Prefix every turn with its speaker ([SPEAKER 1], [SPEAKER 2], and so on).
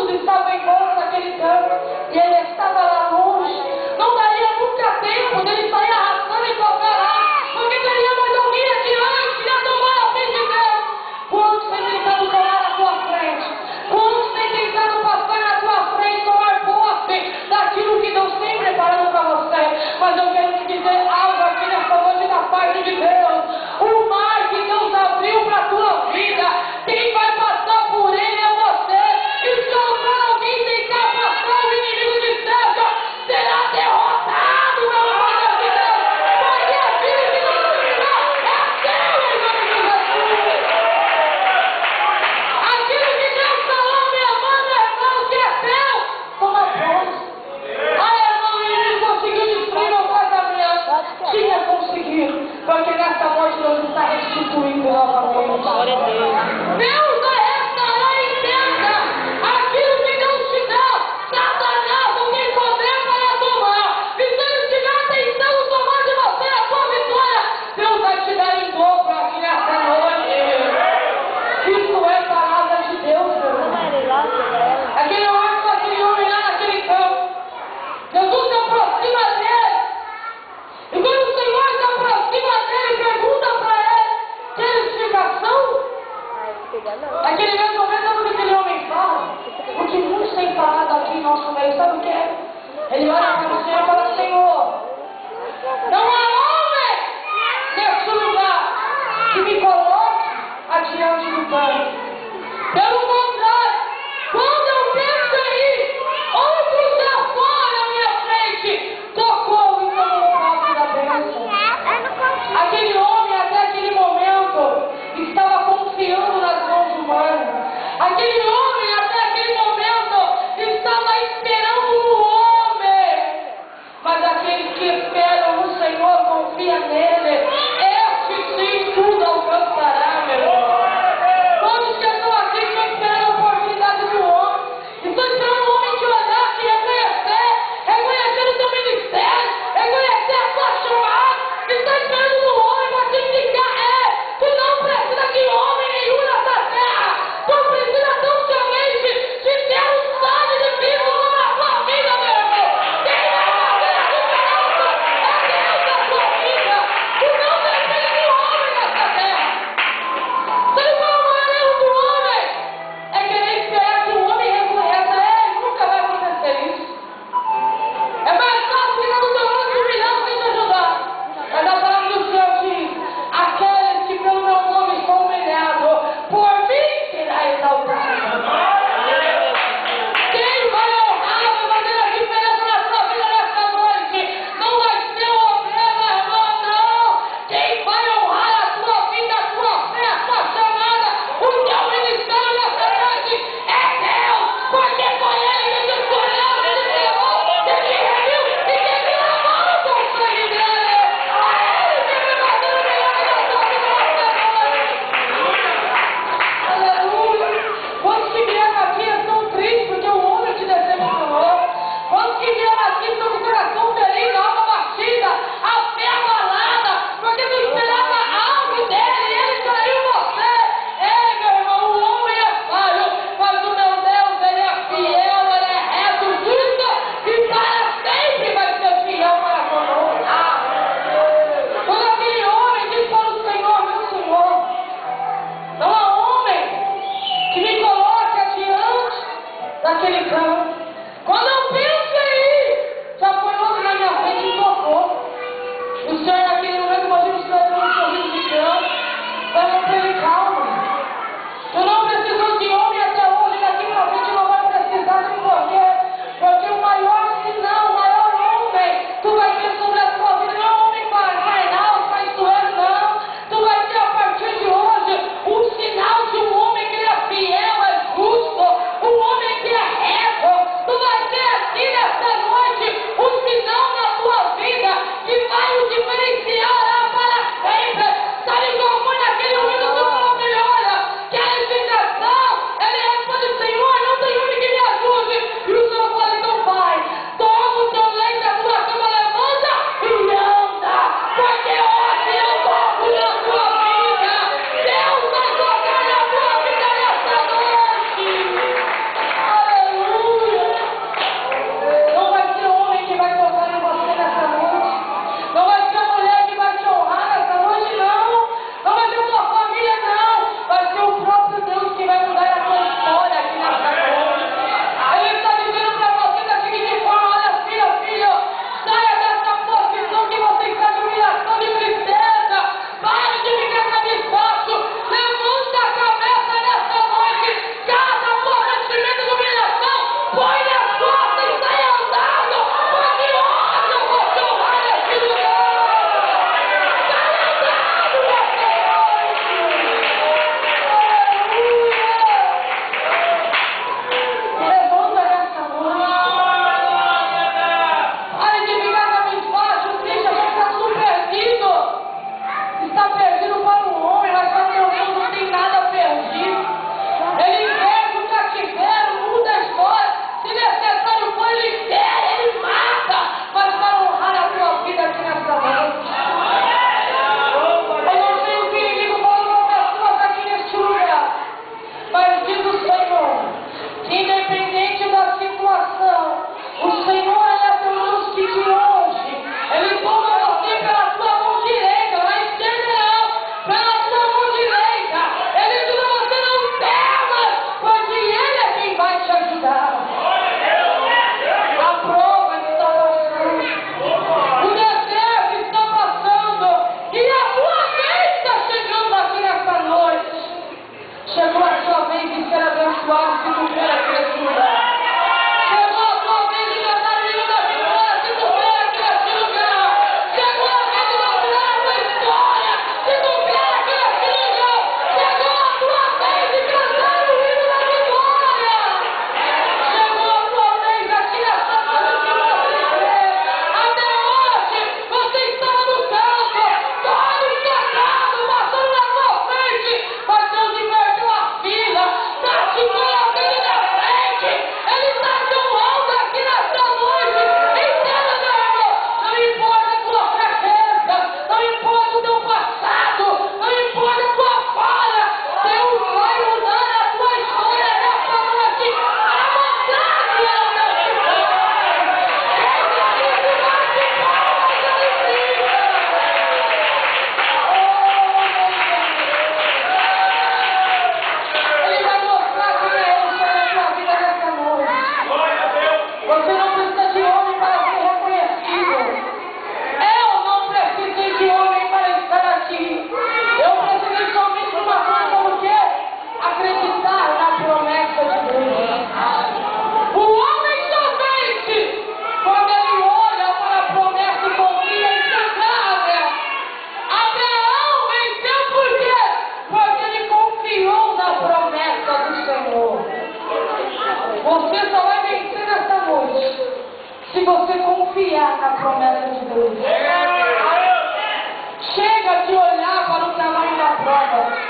[SPEAKER 1] todos estavam em volta daquele campo e ele estava lá longe. Não daria nunca tempo dele sair arrastando e tocar lá, porque teria mais alguém aqui antes de tomar a fim de Deus. Quantos têm tentado colar na tua frente? Quantos têm tentado passar na tua frente, tomar posse daquilo que Deus tem preparado para você? Mas eu quero te dizer algo aqui nessa noite da parte de Deus. O mar que Deus abriu para a tua vida, quem vai passar por ele é você. E se houver alguém tentar passar, o inimigo de Deus Você só vai vencer nessa noite se você confiar na promessa de Deus. Chega de olhar para o tamanho da prova.